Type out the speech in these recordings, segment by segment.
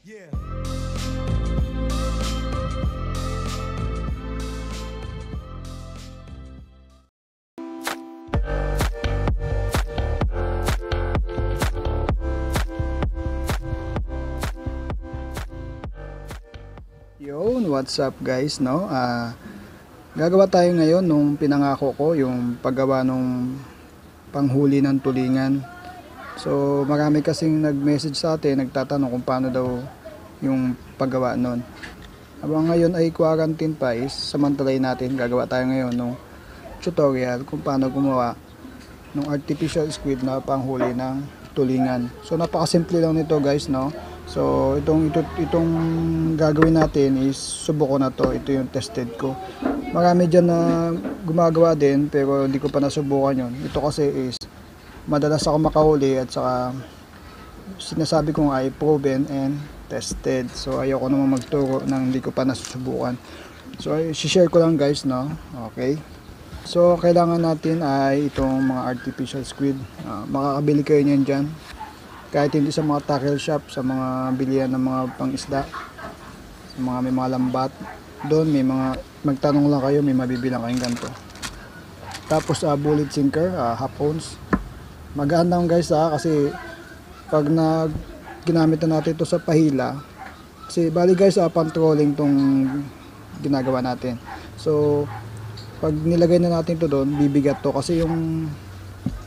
Yeah. Yun, what's up guys, no? Gagawa tayo ngayon nung pinangako ko, yung paggawa nung panghuli ng tulingan. So, marami kasing nag-message sa atin, nagtatanong kung paano daw yung paggawa nun. Habang ngayon ay quarantine pa is, samantalay natin, gagawa tayo ngayon nung tutorial kung paano gumawa ng artificial squid na panghuli ng tulingan. So, napakasimple lang nito guys, no? So, itong gagawin natin is subuko na to. Ito yung tested ko. Marami dyan na gumagawa din pero hindi ko pa nasubukan yun. Ito kasi is madalas ako makahuli at saka sinasabi ko nga ay proven and tested. So, ayoko naman magturo ng hindi ko pa nasusubukan. So, share ko lang guys, no? Okay. So, kailangan natin ay itong mga artificial squid. Makakabili kayo niyan dyan. Kahit hindi sa mga tackle shop, sa mga bilihan ng mga pangisda, sa mga may mga lambat, doon may mga, magtanong lang kayo, may mabibilang kayong ganito. Tapos bullet sinker, half ounce. Magaan lang guys kasi pag ginamit na natin ito sa pahila, kasi bali guys pang trolling tong ginagawa natin. So, pag nilagay na natin ito doon, bibigat to kasi yung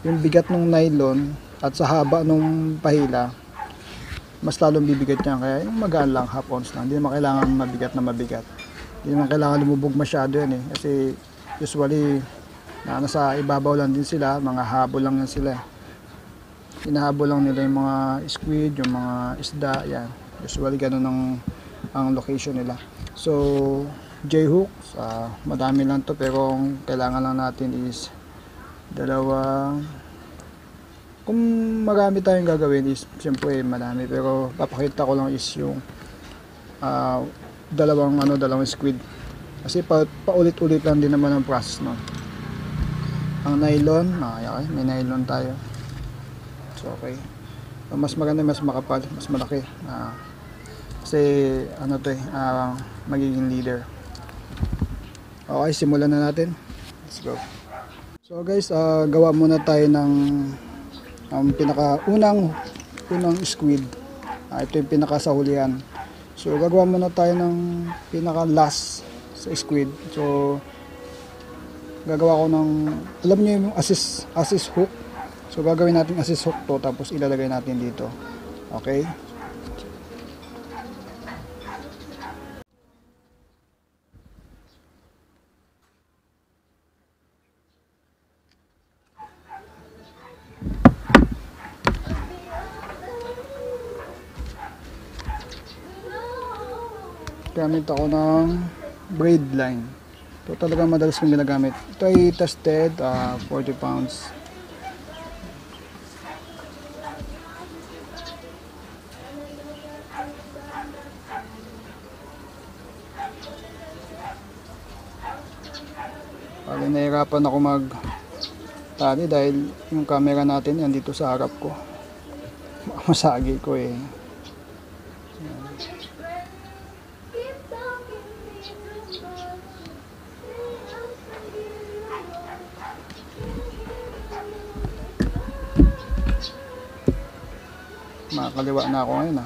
bigat ng nylon at sa haba nung pahila mas lalong bibigat niya, kaya yung magaan lang, half ounce lang, hindi naman kailangan mabigat na mabigat, hindi naman kailangan lumubog masyado yan kasi usually nasa ibabaw lang din sila, mga habol lang yan sila, hinahabol lang nila yung mga squid, yung mga isda, yan usually ganun ang location nila. So J-hooks, madami lang to pero ang kailangan lang natin is dalawa. Kung marami tayong gagawin is siyempre marami, pero papakita ko lang is yung dalawang squid kasi paulit-ulit lang din naman ang process no. Ang nylon, okay, may nylon tayo. So okay, mas maganda, mas makapal, mas malaki kasi ano to magiging leader. Okay, simulan na natin, let's go. So guys, gawa muna tayo ng ang unang squid. Ito yung pinaka sa hulihan. So gagawa muna tayo ng pinaka last sa squid. So gagawa ko ng, alam niyo yung assist hook. So gagawin natin assist hook to, tapos ilalagay natin dito. Okay, gamit ako ng braid line. Ito talaga madalas kong ginagamit. Ito ay tested, 40 pounds. Pali nahirapan ako mag tali dahil yung camera natin yan dito sa harap ko. Masagi ko Makakaliwa na ako ngayon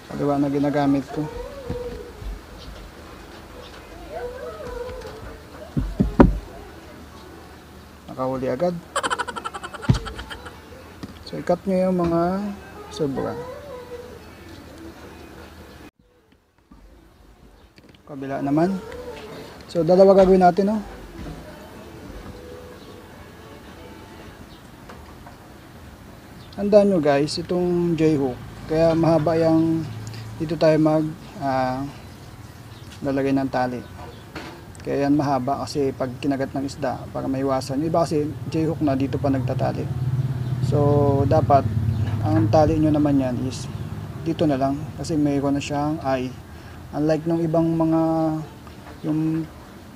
kaliwa na ginagamit ko. Nakahuli agad. So i-cut nyo yung mga sobra. Kabila naman. So dalawa gagawin natin Handaan nyo guys itong J-hook, kaya mahaba yung dito tayo lalagay ng tali, kaya yan mahaba kasi pag kinagat ng isda para maiwasan yung iba kasi J-hook na dito pa nagtatali. So dapat ang tali nyo naman yan is dito na lang kasi mayroon na siyang eye, unlike nung ibang mga yung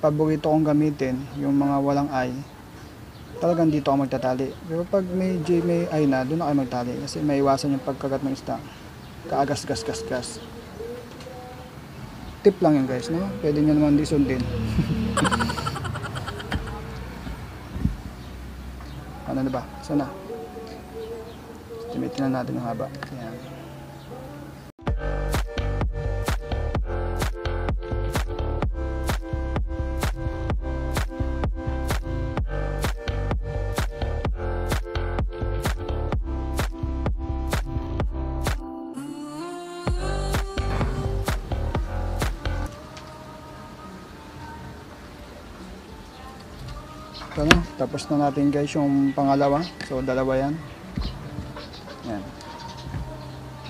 paborito kong gamitin, yung mga walang eye, talagang dito ako magtatali. Pero pag may eye na, doon na kayo magtali kasi may iwasan yung pagkagat ng isda. kaagas-gas-gas-gas. Tip lang yan guys, no? Pwede nyo naman di sundin. Ano na ba? Sana? Timitin na natin yung haba. Ayan. Ano, tapos na natin guys yung pangalawa. So dalawa yan. Yan.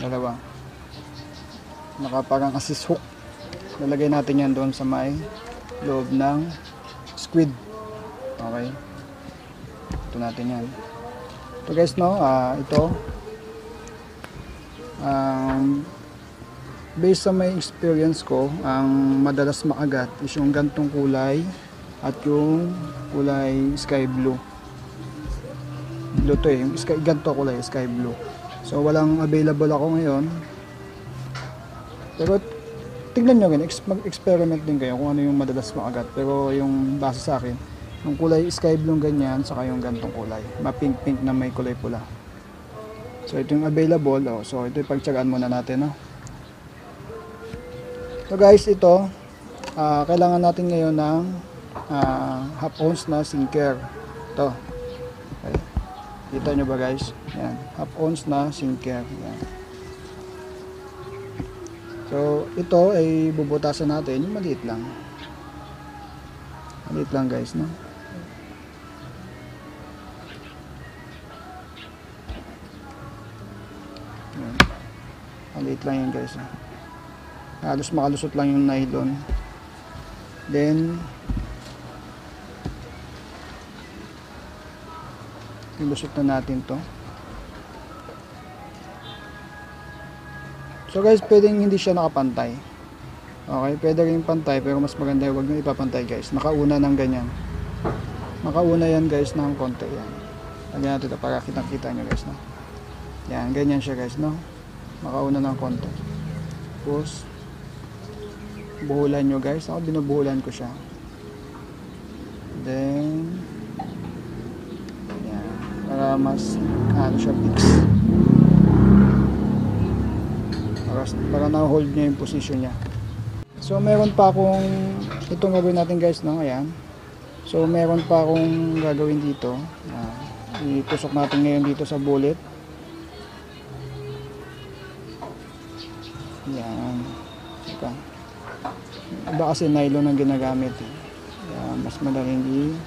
Dalawa. Nakaparang assist hook. Lalagay natin yan doon sa may loob ng squid. Okay. Ito natin yan. Ito guys, no, ito based sa may experience ko, ang madalas makagat is yung gantong kulay at yung kulay sky blue. Blue to eh, yung ganito kulay sky blue. So walang available ako ngayon. Pero tignan nyo rin, mag-experiment din kayo kung ano yung madalas makagat. Pero yung base sa akin, yung kulay sky blue ganyan, saka yung gantong kulay, ma-pink-pink na may kulay pula. So ito yung available. So ito yung pagtsagaan muna natin, no? So guys, ito kailangan natin ngayon ng half ounce na sinker. Ito. Okay. Kita nyo ba guys? Yan. Half ounce na sinker. Yan. So ito ay bubutasan natin yung maliit lang. Maliit lang guys, no? Yan. Maliit lang yan guys, no? Halos makalusot lang yung nylon. Then ilusot na natin to. So guys, pwedeng hindi siya nakapantay. Okay, pwede rin pantay, pero mas maganda yung wag nyo ipapantay guys. Nakauna ng ganyan. Nakauna yan guys ng konti. Yan. Lagyan natin ito para kitang-kita nyo guys, no? Yan, ganyan siya guys, no? Nakauna ng konti. Tapos buhulan nyo guys. Ako binubuhulan ko siya. Then para mas ano siya fix, para na-hold niya yung position niya. So meron pa akong itong gagawin natin guys, no? Ayan. So meron pa akong gagawin dito. Itusok natin ngayon dito sa bullet. Ayan. Saka iba kasi nylon ang ginagamit eh. Ayan, mas madaling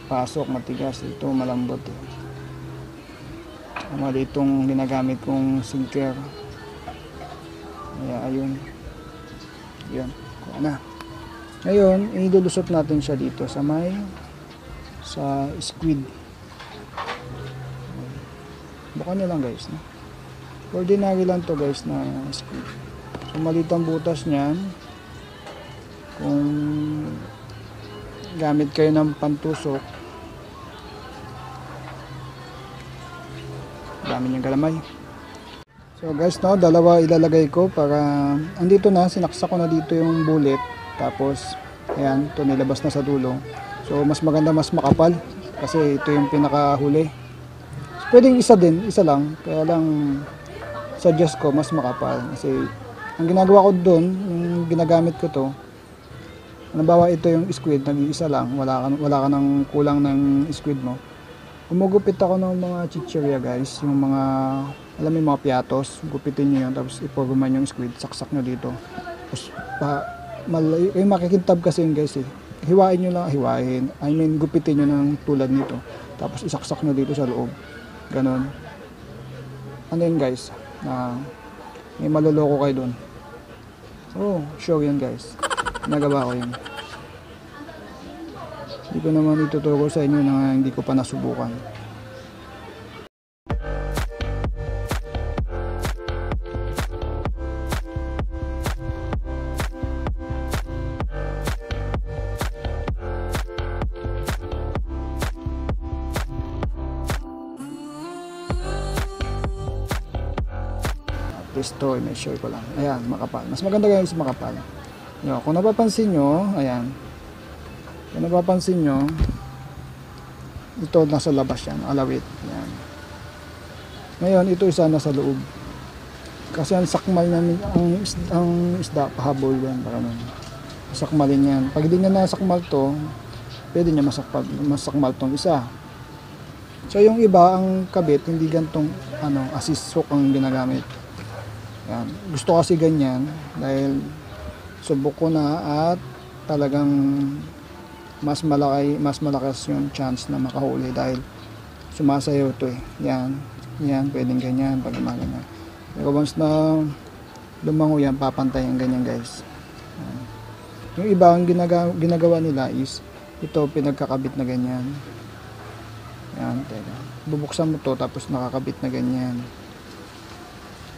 pasok, matigas. Ito malambot eh. Mali itong ginagamit kong sinker. Kaya ayun. Yan. Kuha na. Ngayon, ilulusot natin siya dito sa squid. Buka nyo lang guys, no? Ordinary lang to guys na squid. So maliit ang butas niyan. Kung gamit kayo ng pantusok, dami niyang galamay. So guys, no, dalawa ilalagay ko para andito na, sinaksak ko na dito yung bullet. Tapos ayan, ito nilabas na sa dulo. So mas maganda, mas makapal kasi ito yung pinakahuli. So, pwedeng isa din, isa lang, kaya lang suggest ko mas makapal kasi ang ginagawa ko doon, yung ginagamit ko to, halimbawa ito yung squid, nag-iisa lang, wala ka ng kulang ng squid mo. Gumugupit ako ng mga chichirya guys, yung mga, alam mo yung mga piatos, gupitin nyo yun, tapos ipoguman yung squid, saksak nyo dito. Tapos yung makikintab kasi yun guys eh. Hiwain nyo lang, gupitin nyo ng tulad nito. Tapos isaksak nyo dito sa loob. Ganon. Ano yun guys, may maluloko kayo dun. So, sure yun guys. Nagawa ko yun. Hindi ko naman ituturo sa inyo na hindi ko pa nasubukan. Pisto, may share ko lang. Ayan, makapal. Mas maganda guys, makapal. Yo, kung napapansin nyo, ayan. Kung napapansin nyo, ito nasa labas yan, alawit. Ayan. Ngayon, ito isa nasa loob. Kasi ang sakmal namin, ang isda, pahabol yan. Sakmalin yan. Pag hindi niya nasakmal to, pwede niya masakmal tong isa. So yung iba, ang kabit, hindi gantong assist hook ang ginagamit. Yan. Gusto kasi ganyan dahil subok ko na at talagang mas malakas yung chance na makahuli dahil sumasayaw to eh. Yan, pwedeng ganyan pag ganyan. Pero once na lumango yan, papantayan ganyan guys. Yan. Yung iba, ang ginagawa nila is ito pinagkakabit na ganyan. Yan, teka. Bubuksan mo to tapos nakakabit na ganyan.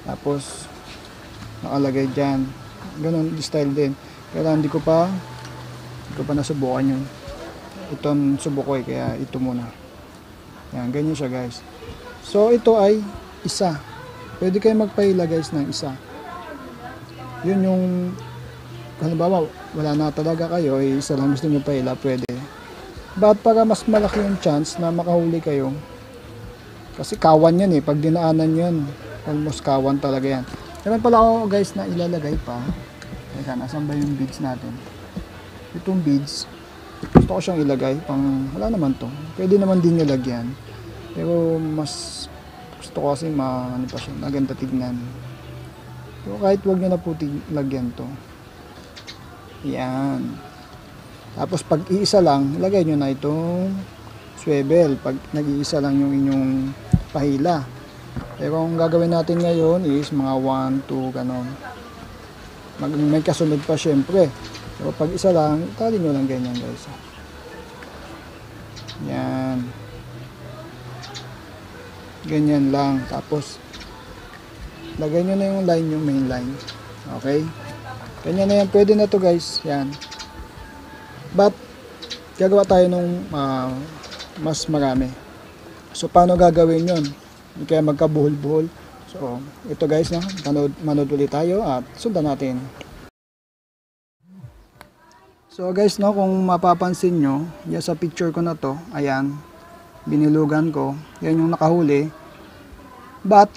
Tapos nakalagay dyan. Ganun style din. Kaya hindi ko pa nasubukan yun. Ito ang subok ko eh, kaya ito muna. Yan, ganyan siya guys. So ito ay isa. Pwede kayo magpahila guys ng isa. Yun yung halimbawa wala na talaga kayo, isa lang gusto nyo pahila, pwede. But para mas malaki yung chance na makahuli kayo, kasi kawan yan eh, pag dinaanan yan, almost kawan talaga yan. Meron pala ako guys na ilalagay pa. Teka, nasan ba yung beads natin? Itong beads, gusto ko siyang ilagay, wala naman to. Pwede naman din nilagyan. Pero mas gusto ko kasi pa siya, maganda tignan. So kahit wag nyo na po lagyan to. Yan. Tapos pag iisa lang, ilagay nyo na itong swivel. Pag nag-iisa lang yung inyong pahila. Pero ang gagawin natin ngayon is mga 1, 2, ganon. May kasunod pa syempre. Pero pag isa lang, tali nyo lang ganyan guys. Yan. Ganyan lang. Tapos, lagay nyo na yung line, yung main line. Okay? Ganyan na yan. Pwede na to guys. Yan. But, gagawa tayo nung mas marami. So, paano gagawin yun? Hindi kaya magkabuhol-buhol. So, ito guys, no? Manood ulit tayo at sundan natin. So guys, no, kung mapapansin nyo, yan sa picture ko na to, ayan, binilugan ko, yan yung nakahuli. But,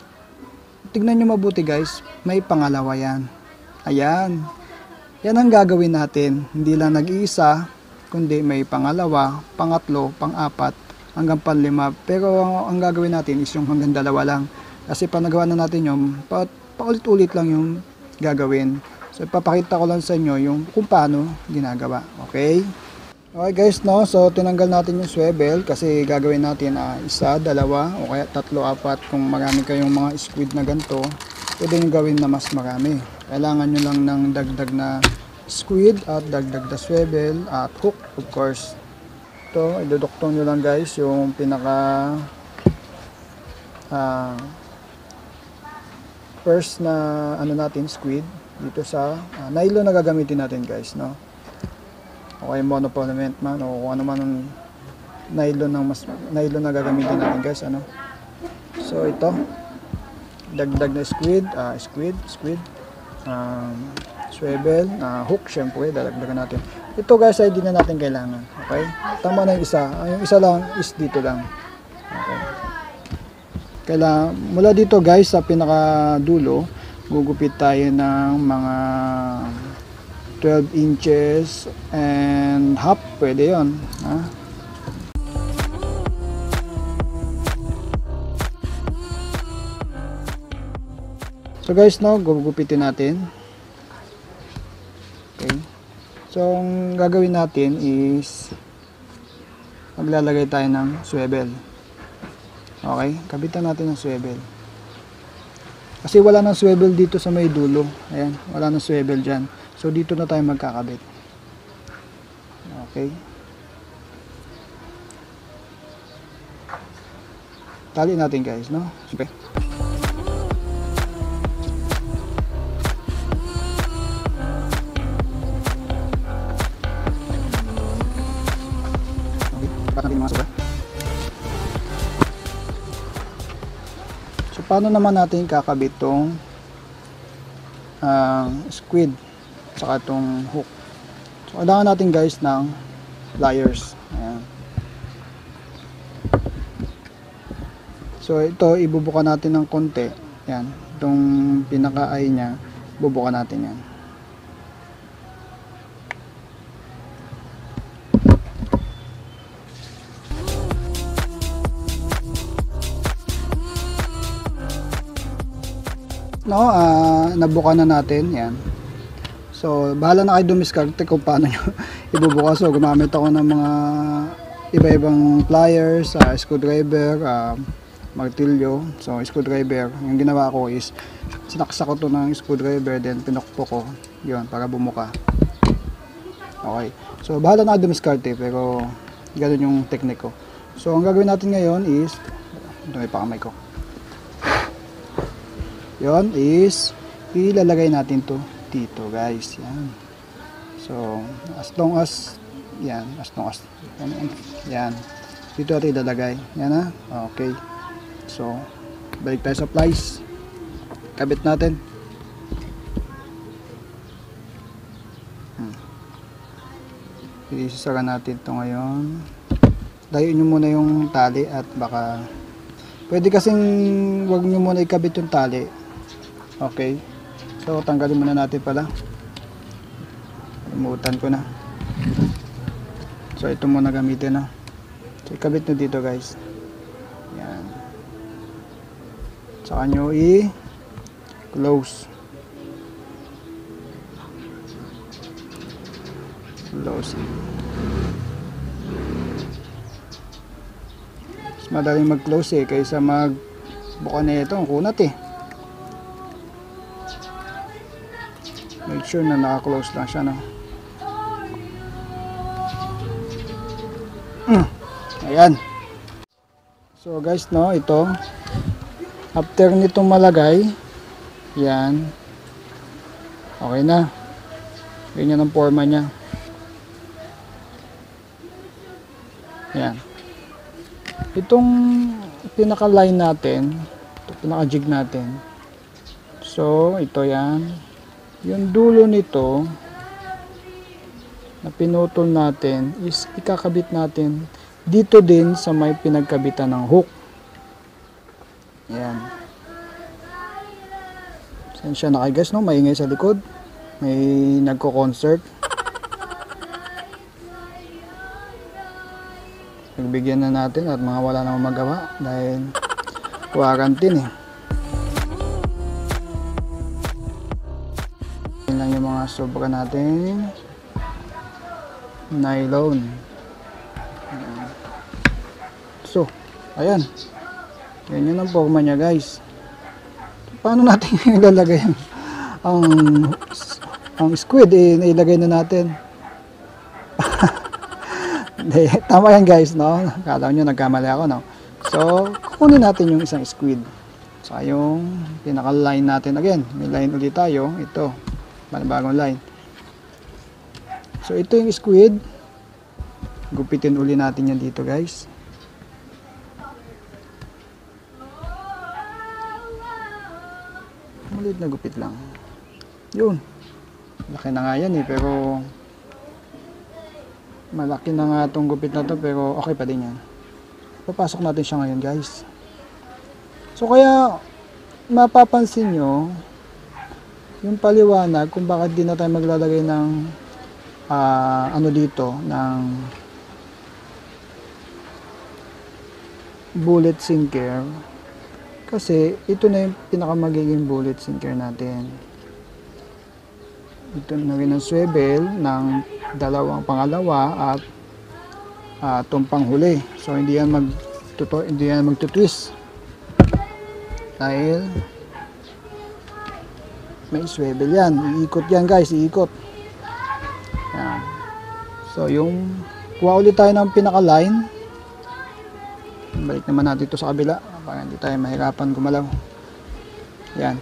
tignan nyo mabuti guys, may pangalawa yan. Ayan. Yan ang gagawin natin. Hindi lang nag-iisa, kundi may pangalawa, pangatlo, pang-apat, hanggang panlima. Pero ang gagawin natin is yung hanggang dalawa lang. Kasi pag nagawa na natin yung, paulit-ulit lang yung gagawin. So, ipapakita ko lang sa inyo yung kung paano ginagawa. Okay? Okay guys, no? So, tinanggal natin yung swivel kasi gagawin natin isa, dalawa, o kaya tatlo, apat. Kung marami kayong mga squid na ganito, pwede nyo gawin na mas marami. Kailangan nyo lang ng dagdag na squid at dagdag na swivel at hook, of course. Ito, iduduktong nyo lang guys yung pinaka first na natin, squid. Dito sa nylon na gagamitin natin guys, no? Okay, monofilament man o kung ano man ang nylon na gagamitin natin guys, ano? So ito, dagdag na squid, swivel, hook, syempre dadagdagan natin. Ito guys ay di na natin kailangan. Okay? Tama na yung isa. Yung isa lang is dito lang. Okay. Kailangan mula dito guys sa pinaka dulo, gugupit tayo ng mga 12 inches and half, pwede yun, ha? So guys, now gugupitin natin. Okay, so ang gagawin natin is maglalagay tayo ng swivel. Okay, kabitan natin ng swivel. Kasi wala nang swivel dito sa may dulo. Ayan, wala nang swivel dyan. So, dito na tayo magkakabit. Okay. Tali natin guys, no? Okay. Ipat natin yung mga sobra. So, paano naman natin kakabit tong squid saka itong hook. So kailangan natin guys ng pliers. Ayan. So ito ibubuka natin ng konti. Yan, itong pinaka-eye niya, bubuka natin yan. No, nabuka na natin, yan. So, bahala na kayo dumiskarte kung paano nyo ibubuka. So, gumamit ako ng mga iba-ibang pliers, screwdriver, martilyo. So, screwdriver, yung ginawa ko is sinaksak ko to ng screwdriver, then pinukpo ko, yun, para bumuka. Okay. So, bahala na kayo dumiskarte, pero ganun yung technique ko. So, ang gagawin natin ngayon is, ito may pakamay ko. Yon is ilalagay natin to dito guys, yan. So as long as yan, yan dito natin ilalagay, yan ha. Okay, so balik tayo sa plies, kabit natin. Isasara natin to ngayon. Layuin nyo muna yung tali at baka pwede kasing wag nyo muna ikabit yung tali. Okay, so tanggalin muna natin pala, limutan ko na. So ito muna gamitin na. So ikabit nyo dito guys, yan, saka nyo i-close. Mas madaling mag-close kaysa magbuka na ito, ang kunat Make sure na naka-close lang siya, no? Ayan. So guys, no, ito after nitong malagay, yan, okay na. Ganyan ang forma niya. Yan. Itong pinaka-line natin, pinaka-jig natin. So, ito yan. Yung dulo nito na pinutol natin is ikakabit natin dito din sa may pinagkabitan ng hook. Yan. Sensya na kayo guys, no? Maingay sa likod. May nagko-concert. Pagbigyan na natin at mga wala namang magawa dahil quarantine Yan lang yung mga sobra natin nylon. So, ayan. Yan yun ang forma niya guys. Paano natin ilalagay ang squid nailagay na natin. Tama yan guys, no? Kala nyo nagkamali ako, no? So, kukunin natin yung isang squid. So, yung pinaka-line natin again. May line ulit tayo. Ito, bagong line. So, ito yung squid. Gupitin uli natin yan dito guys. Maliit na gupit lang. Yun. Laki na nga yan pero malaki na nga itong gupit na to, pero okay pa din yan. Papasok natin siya ngayon guys. So kaya mapapansin nyo yung paliwanag kung bakit di na tayo maglalagay ng ano dito ng bullet sinker, kasi ito na yung pinakamagiging bullet sinker natin. Ito na rin ang swivel ng dalawang pangalawa at itong panghuli. So hindi yan magtutwist dahil may swivel yan. Iikot yan guys, iikot. Yan. So yung kuha ulit tayo ng pinaka-line. Balik naman natin ito sa kabila para hindi tayo mahirapan gumalaw. Yan.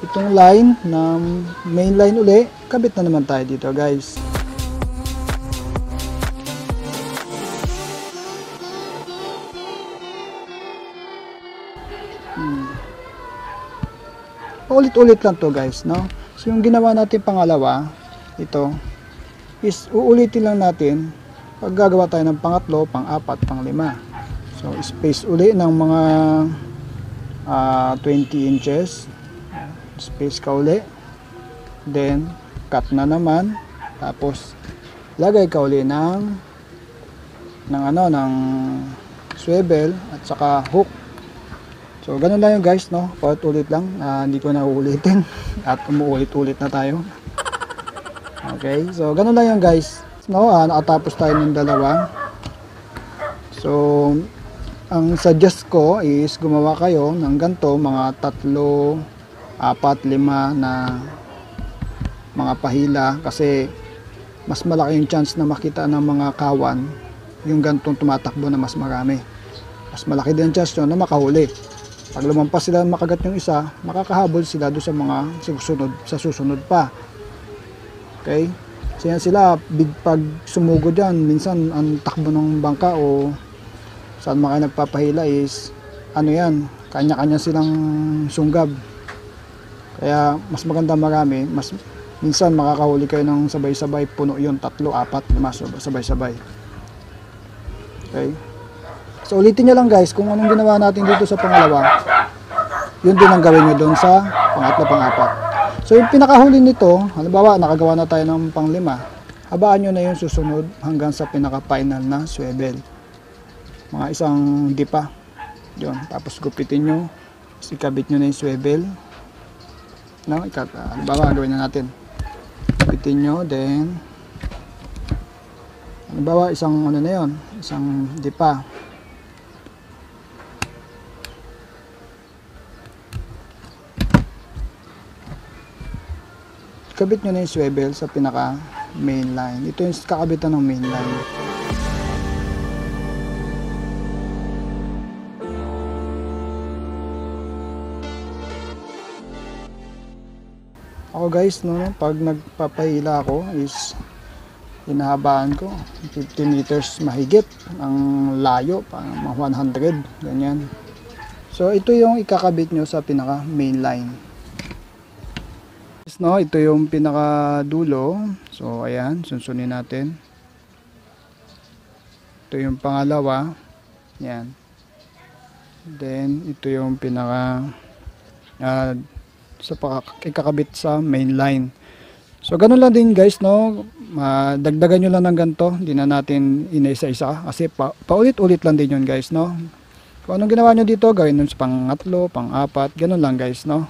Itong line na main line uli, kabit na naman tayo dito guys. Ulit-ulit lang to guys, no? So yung ginawa natin pangalawa, ito, is uulitin lang natin pag gagawa tayo ng pangatlo, pang-apat, pang-lima. So space uli ng mga 20 inches. Space ka uli. Then cut na naman. Tapos lagay ka uli ng swivel at saka hook. So ganun lang yun guys, no? Paulit-ulit lang, hindi ko na uulitin at umuulit-ulit na tayo. Okay, so ganun lang yun guys, no? Nakatapos tayo ng dalawa. So ang suggest ko is gumawa kayo ng ganito, mga 3, 4, 5 na mga pahila, kasi mas malaki yung chance na makita ng mga kawan yung gantong tumatakbo na mas marami. Mas malaki din ang chance na makahuli. Pag lumampas sila makagat yung isa, makakahabol sila doon sa mga susunod pa. Okay? So yan sila, pag sumugod yan, minsan ang takbo ng bangka o saan mga nagpapahila is, kanya-kanya silang sunggab. Kaya mas maganda marami, minsan makakahuli kayo ng sabay-sabay, puno yun, 3, 4, 5, sabay-sabay. Okay? So ulitin nyo lang guys, kung anong ginawa natin dito sa pangalawa, yun din ang gawin nyo doon sa pangatlo, pang-apat. So yung pinakahuli nito, halimbawa nakagawa na tayo ng pang-5, habaan nyo na yung susunod hanggang sa pinaka-final na swivel. Mga isang dipa. Yun. Tapos gupitin nyo, ikabit nyo na yung swivel. No? Halimbawa gawin na natin. Gupitin nyo, then halimbawa isang isang dipa. Kabit nyo na yung swivel sa pinaka main line. Ito yung kakabitan ng main line. Ako guys, no, pag nagpapahila ako is hinahabaan ko 50 meters mahigit ang layo, parang 100, ganyan. So ito yung ikakabit nyo sa pinaka main line. No, ito yung pinaka dulo. So ayan, sunsunin natin. Ito yung pangalawa. Yan. Then ito yung pinaka ikakabit sa main line. So ganun lang din guys, no. Dagdagan nyo lang ng ganito. Hindi na natin inaisa-isa kasi paulit-ulit lang din yun guys, no. Kung anong ginawa nyo dito, gawin nyo sa pang-3, pang-4, ganun lang guys, no.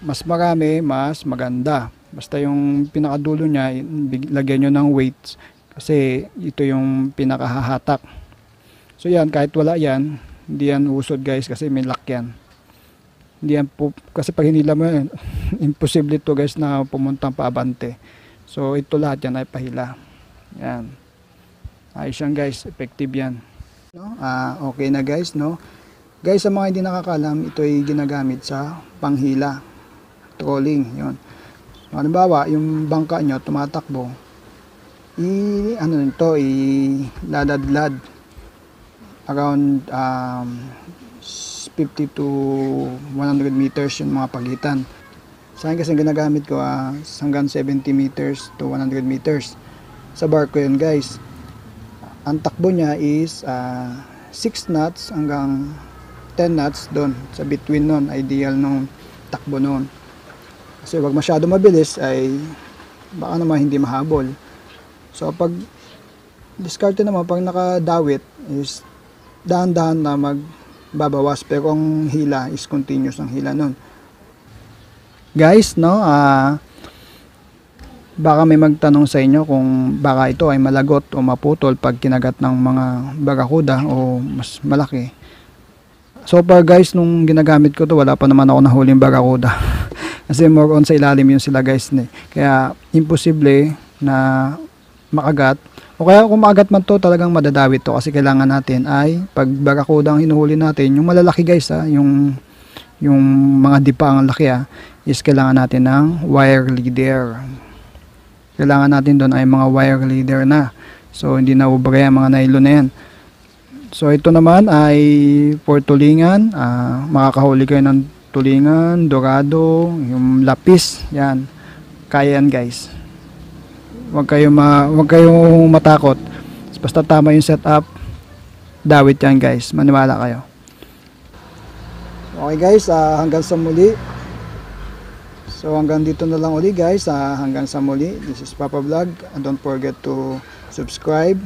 Mas marami, mas maganda. Basta yung pinakadulo niya, lagyan nyo ng weights kasi ito yung pinakahahatak. So yan, kahit wala yan, hindi yan usod guys kasi may lock yan. Hindi yan kasi pag hinila mo yan, imposible ito guys na pumuntang paabante. So ito lahat yan ay pahila. Yan. Ayos yan guys, effective yan. No? Okay na guys, no? Guys, sa mga hindi nakakalam, ito ay ginagamit sa panghila. Trolling, yun. Halimbawa, yung bangka nyo tumatakbo, iladadlad around 50 to 100 meters yung mga pagitan. Sa akin kasi ginagamit ko hanggang 70 meters to 100 meters. Sa barko yun guys. Ang takbo niya is 6 knots hanggang 10 knots doon. Sa between nun, ideal nung takbo nun. Kasi wag masyado mabilis ay baka naman hindi mahabol. So pag diskarte naman, pag nakadawit is dahan-dahan na magbabawas, pero ang hila is continuous ang hila nun. Guys, no, baka may magtanong sa inyo kung baka ito ay malagot o maputol pag kinagat ng mga barakuda o mas malaki. So far guys, nung ginagamit ko to, wala pa naman ako nahuling barakuda. Kasi more on sa ilalim yun sila guys. Kaya imposible na makagat. O kaya kung makagat man to, talagang madadawit to. Kasi kailangan natin ay, pag barakuda ang hinuhuli natin, yung malalaki guys yung mga dipa ang laki is kailangan natin ng wire leader. Kailangan natin doon ay mga wire leader na. So hindi na ubray ang mga nylon na yan. So ito naman ay for tulingan, makakahuli kayo ng tulingan, dorado, yung lapis, yan. Kaya yan guys. Huwag kayong matakot. Basta tama yung setup, dawit yan guys. Maniwala kayo. Okay guys, hanggang sa muli. So hanggang dito na lang uli guys. Hanggang sa muli. This is Papa Vlog. And don't forget to subscribe.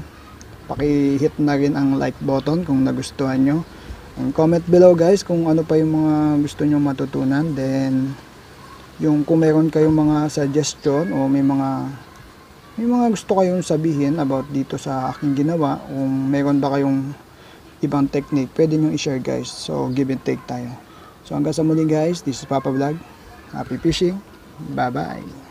Paki-hit na rin ang like button kung nagustuhan nyo. And comment below guys kung ano pa yung mga gusto nyo matutunan. Then yung kung meron kayong mga suggestion o may mga gusto kayong sabihin about dito sa aking ginawa, kung meron ba kayong ibang technique, pwede nyo i-share guys. So give and take tayo. So hanggang sa muli guys, this is Papa Vlog. Happy fishing. Bye bye.